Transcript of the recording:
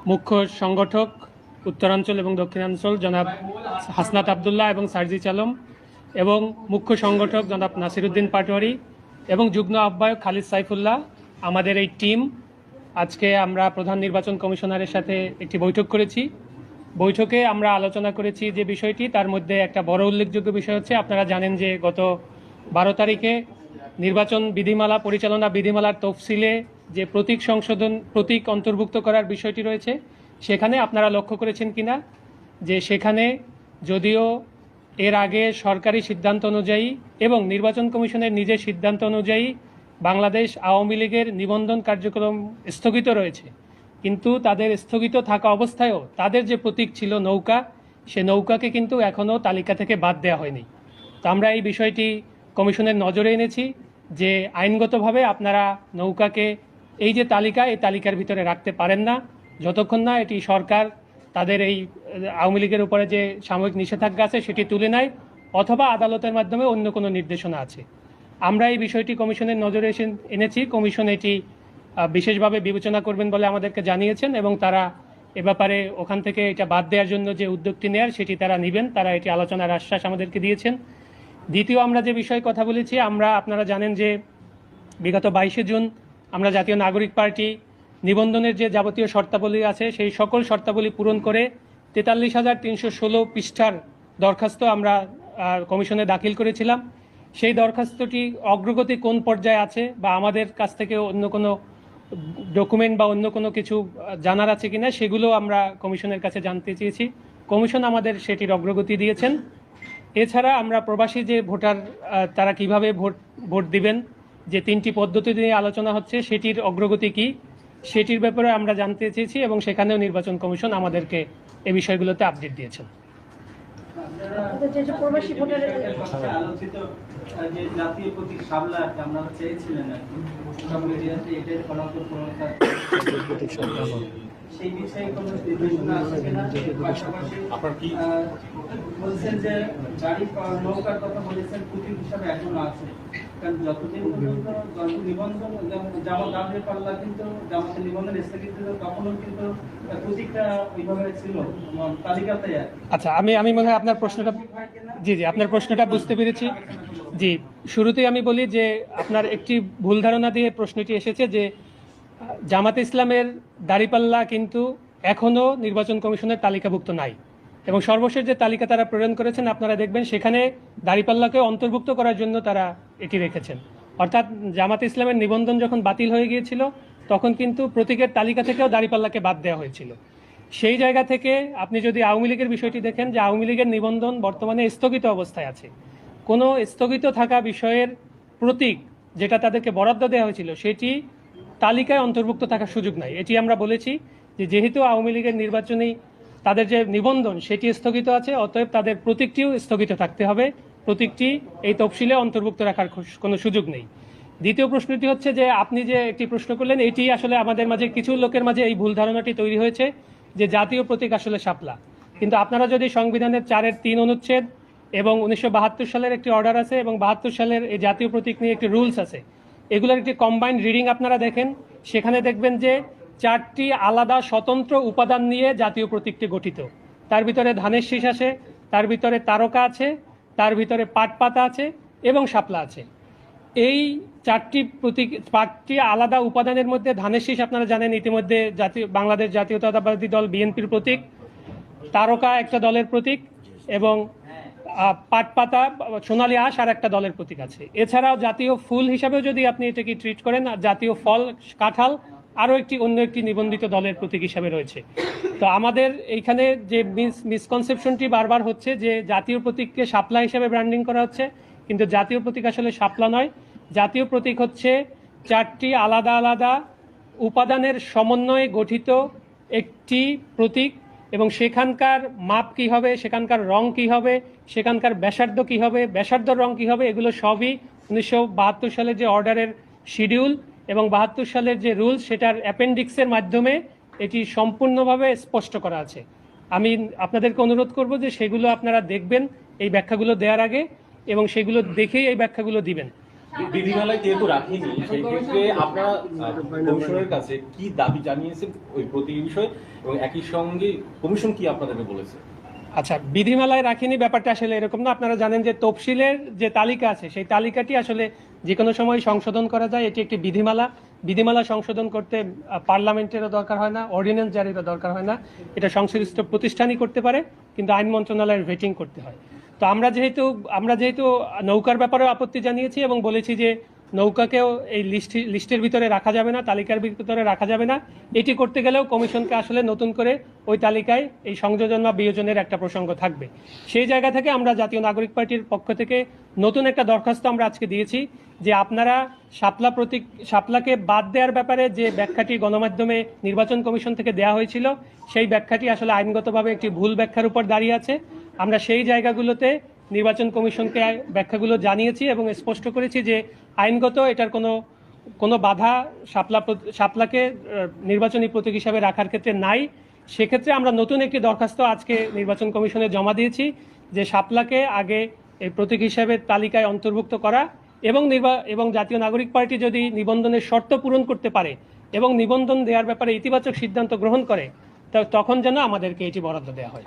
মুখ্য সংগঠক উত্তরাঞ্চল এবং দক্ষিণাঞ্চল জনাব হাসনাত আবদুল্লাহ এবং সার্জিস আলম এবং মুখ্য সংগঠক জনাব নাসিরউদ্দিন পাটোয়ারি এবং যুগ্ম আহ্বায়ক খালিদ সাইফুল্লাহ, আমাদের এই টিম আজকে আমরা প্রধান নির্বাচন কমিশনারের সাথে একটি বৈঠক করেছি। বৈঠকে আমরা আলোচনা করেছি যে বিষয়টি, তার মধ্যে একটা বড় উল্লেখযোগ্য বিষয় হচ্ছে, আপনারা জানেন যে গত 12 তারিখে নির্বাচন বিধিমালা পরিচালনা বিধিমালার তফসিলে যে প্রতীক অন্তর্ভুক্ত করার বিষয়টি রয়েছে, সেখানে আপনারা লক্ষ্য করেছেন কিনা যে সেখানে যদিও এর আগে সরকারি সিদ্ধান্ত অনুযায়ী এবং নির্বাচন কমিশনের নিজের সিদ্ধান্ত অনুযায়ী বাংলাদেশ আওয়ামী লীগের নিবন্ধন কার্যক্রম স্থগিত রয়েছে, কিন্তু তাদের স্থগিত থাকা অবস্থায়ও তাদের যে প্রতীক ছিল নৌকা, সে নৌকাকে কিন্তু এখনও তালিকা থেকে বাদ দেওয়া হয়নি। তো আমরা এই বিষয়টি কমিশনের নজরে এনেছি যে আইনগতভাবে আপনারা নৌকাকে এই যে তালিকা, এই তালিকার ভিতরে রাখতে পারেন না যতক্ষণ না এটি সরকার তাদের এই আওয়ামী লীগের উপরে যে সাময়িক নিষেধাজ্ঞা আছে সেটি তুলে নেয়, অথবা আদালতের মাধ্যমে অন্য কোনো নির্দেশনা আছে। আমরা এই বিষয়টি কমিশনের নজরে এনেছি। কমিশন এটি বিশেষভাবে বিবেচনা করবেন বলে আমাদেরকে জানিয়েছেন এবং তারা এ ব্যাপারে ওখান থেকে এটা বাদ দেওয়ার জন্য যে উদ্যোগটি নেয়ার সেটি তারা নেবেন, তারা এটি আলোচনার আশ্বাস আমাদেরকে দিয়েছেন। দ্বিতীয় আমরা যে বিষয়ে কথা বলেছি, আপনারা জানেন যে বিগত 22শে জুন আমরা জাতীয় নাগরিক পার্টি নিবন্ধনের যে যাবতীয় শর্তাবলী আছে সেই সকল শর্তাবলী পূরণ করে 43,316 পৃষ্ঠার দরখাস্ত আমরা কমিশনে দাখিল করেছিলাম। সেই দরখাস্তটি অগ্রগতি কোন পর্যায়ে আছে বা আমাদের কাছ থেকে অন্য কোনো ডকুমেন্ট বা অন্য কোনো কিছু জানার আছে কিনা সেগুলো আমরা কমিশনের কাছে জানতে চেয়েছি। কমিশন আমাদের সেটির অগ্রগতি দিয়েছেন। এছাড়া আমরা প্রবাসী যে ভোটার তারা কিভাবে ভোট দিবেন, যে 3টি পদ্ধতি নিয়ে আলোচনা হচ্ছে সেটির অগ্রগতি কি, সেটির ব্যাপারে আমরা জানতে চেয়েছি এবং সেখানেও নির্বাচন কমিশন আমাদেরকে এই বিষয়গুলোতে আপডেট দিয়েছেন। সেই বিষয়ে কোনো নির্দেশনা আছে কিনা? আপনার কি বলছেন যে গাড়ি নৌকার কথা বলেছেন, প্রতীক হিসাবে এখনো আছে, কারণ যতদিন পর্যন্ত নিবন্ধন জামাত দাঁড়িয়ে পাল্লা কিন্তু জামাতের নিবন্ধন স্থগিত ছিল তখনও কিন্তু প্রতীকটা ওইভাবে ছিল তালিকাতে। আচ্ছা, আমি মনে হয় আপনার প্রশ্নটা আপনার প্রশ্নটা বুঝতে পেরেছি। জি, শুরুতেই আমি বলি যে আপনার একটি ভুল ধারণা দিয়ে প্রশ্নটি এসেছে যে জামাতে ইসলামের দাঁড়িপাল্লা কিন্তু এখনও নির্বাচন কমিশনের তালিকাভুক্ত নাই এবং সর্বশেষ যে তালিকা তারা প্রেরণ করেছেন আপনারা দেখবেন সেখানে দাঁড়িপাল্লাকে অন্তর্ভুক্ত করার জন্য তারা এটি রেখেছেন। অর্থাৎ জামাতে ইসলামের নিবন্ধন যখন বাতিল হয়ে গিয়েছিল তখন কিন্তু প্রতীকের তালিকা থেকেও দাঁড়িপাল্লাকে বাদ দেওয়া হয়েছিল। সেই জায়গা থেকে আপনি যদি আওয়ামী লীগের বিষয়টি দেখেন যে আওয়ামী লীগের নিবন্ধন বর্তমানে স্থগিত অবস্থায় আছে। কোনো স্থগিত থাকা বিষয়ের প্রতীক যেটা তাদেরকে বরাদ্দ দেওয়া হয়েছিল সেটি তালিকায় অন্তর্ভুক্ত থাকার সুযোগ নাই। এটি আমরা বলেছি যে যেহেতু আওয়ামী লীগের নির্বাচনী তাদের যে নিবন্ধন সেটি স্থগিত আছে, অতএব তাদের প্রতীকটিও স্থগিত থাকতে হবে, প্রতীকটি এই তফসিলে অন্তর্ভুক্ত রাখার কোনো সুযোগ নেই। দ্বিতীয় প্রশ্নটি হচ্ছে যে আপনি যে একটি প্রশ্ন করলেন, এটি আসলে আমাদের মাঝে কিছু লোকের মাঝে এই ভুল ধারণাটি তৈরি হয়েছে যে জাতীয় প্রতীক আসলে শাপলা, কিন্তু আপনারা যদি সংবিধানের 4-3 অনুচ্ছেদ এবং 1972 সালের একটি অর্ডার আছে এবং 72 সালের এই জাতীয় প্রতীক নিয়ে একটি রুলস আছে, এগুলোর একটি কম্বাইন্ড রিডিং আপনারা দেখেন, সেখানে দেখবেন যে 4টি আলাদা স্বতন্ত্র উপাদান নিয়ে জাতীয় প্রতীকটি গঠিত। তার ভিতরে ধানের শীষ আছে, তার ভিতরে তারকা আছে, তার ভিতরে পাট পাতা আছে এবং শাপলা আছে। এই 4টি আলাদা উপাদানের মধ্যে ধানের শীষ আপনারা জানেন ইতিমধ্যে বাংলাদেশ জাতীয়তাবাদী দল বিএনপির প্রতীক, তারকা একটা দলের প্রতীক এবং পাট পাতা সোনালী আঁশ আর একটা দলের প্রতীক আছে। এছাড়াও জাতীয় ফুল হিসাবেও যদি আপনি এটাকে ট্রিট করেন, জাতীয় ফল কাঁঠাল আরও অন্য একটি নিবন্ধিত দলের প্রতীক হিসাবে রয়েছে। তো আমাদের এইখানে যে মিসকনসেপশনটি বারবার হচ্ছে যে জাতীয় প্রতীককে শাপলা হিসাবে ব্র্যান্ডিং করা হচ্ছে, কিন্তু জাতীয় প্রতীক আসলে শাপলা নয়। জাতীয় প্রতীক হচ্ছে 4টি আলাদা আলাদা উপাদানের সমন্বয়ে গঠিত একটি প্রতীক এবং সেখানকার মাপ কী হবে, সেখানকার রং কী হবে, সেখানকার ব্যাসার্ধ কী হবে, ব্যাসার্ধর রং কী হবে, এগুলো সবই 1972 সালের যে অর্ডারের শিডিউল এবং 72 সালের যে রুলস সেটার অ্যাপেন্ডিক্সের মাধ্যমে এটি সম্পূর্ণভাবে স্পষ্ট করা আছে। আমি আপনাদেরকে অনুরোধ করব যে সেগুলো আপনারা দেখবেন এই ব্যাখ্যাগুলো দেওয়ার আগে এবং সেগুলো দেখেই এই ব্যাখ্যাগুলো দিবেন। বিধিমালায় যেহেতু রাখিনি, সেই ক্ষেত্রে আপনারা কমিশনের কাছে কি দাবি জানিয়েছেন ওই প্রতীকী বিষয়ে, এবং একই সঙ্গে কমিশন কি আপনাদেরকে বলেছে? আচ্ছা, বিধিমালায় রাখিনি ব্যাপারটা আসলে এরকম না। আপনারা জানেন যে তফসিলের যে তালিকা আছে সেই তালিকাটি আসলে যে কোনো সময় সংশোধন করা যায়। এটি একটি বিধিমালা সংশোধন করতে পার্লামেন্টেরও দরকার হয় না, অর্ডিন্যান্স জারিরও দরকার হয় না। এটা সংশ্লিষ্ট প্রতিষ্ঠানই করতে পারে, কিন্তু আইন মন্ত্রণালয়ের ভেটিং করতে হয়। তো আমরা যেহেতু নৌকার ব্যাপারেও আপত্তি জানিয়েছি এবং বলেছি যে নৌকাকেও এই লিস্টের ভিতরে রাখা যাবে না, তালিকার ভিতরে রাখা যাবে না। এটি করতে গেলেও কমিশনকে আসলে নতুন করে ওই তালিকায় এই সংযোজন বা বিয়োজনের একটা প্রসঙ্গ থাকবে। সেই জায়গা থেকে আমরা জাতীয় নাগরিক পার্টির পক্ষ থেকে নতুন একটা দরখাস্ত আমরা আজকে দিয়েছি যে আপনারা শাপলাকে বাদ দেওয়ার ব্যাপারে যে ব্যাখ্যাটি গণমাধ্যমে নির্বাচন কমিশন থেকে দেওয়া হয়েছিল, সেই ব্যাখ্যাটি আসলে আইনগতভাবে একটি ভুল ব্যাখ্যার উপর দাঁড়িয়ে আছে। আমরা সেই জায়গাগুলোতে নির্বাচন কমিশনকে ব্যাখ্যাগুলো জানিয়েছি এবং স্পষ্ট করেছি যে আইনগত এটার কোনো বাধা শাপলাকে নির্বাচনী প্রতীক হিসাবে রাখার ক্ষেত্রে নাই। সেক্ষেত্রে আমরা নতুন একটি দরখাস্ত আজকে নির্বাচন কমিশনে জমা দিয়েছি যে শাপলাকে আগে এই প্রতীক হিসাবে তালিকায় অন্তর্ভুক্ত করা এবং জাতীয় নাগরিক পার্টি যদি নিবন্ধনের শর্ত পূরণ করতে পারে এবং নিবন্ধন দেওয়ার ব্যাপারে ইতিবাচক সিদ্ধান্ত গ্রহণ করে তখন যেন আমাদেরকে এটি বরাদ্দ দেওয়া হয়।